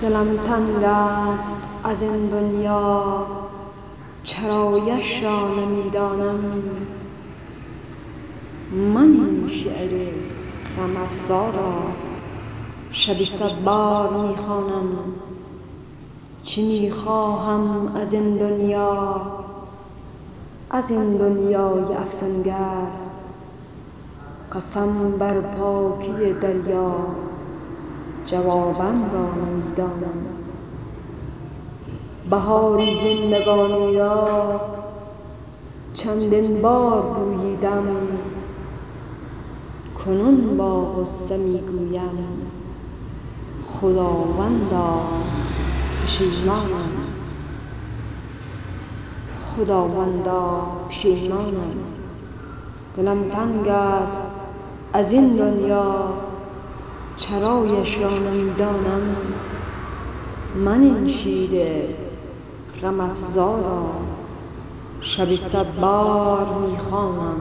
دلم تنگ است از این دنیا، چرایش را نمیدانم. من این شعر غم‌افزا را شبی 100 بار میخوانم. چه میخواهم از این دنیا، از این دنیای افسونگر؟ قسم بر پاکی دریا، جوابم را نمیدانم. بهاری زندگانی را چندین بار بوییدم، کنون با غصه میگویم خداوندا پشیمانم. خداوندا پشیمانم. دلم تنگ است از این دنیا، چرایش را نمیدانم. من این شیر غم‌افزا را شبی 100 بار میخوانم.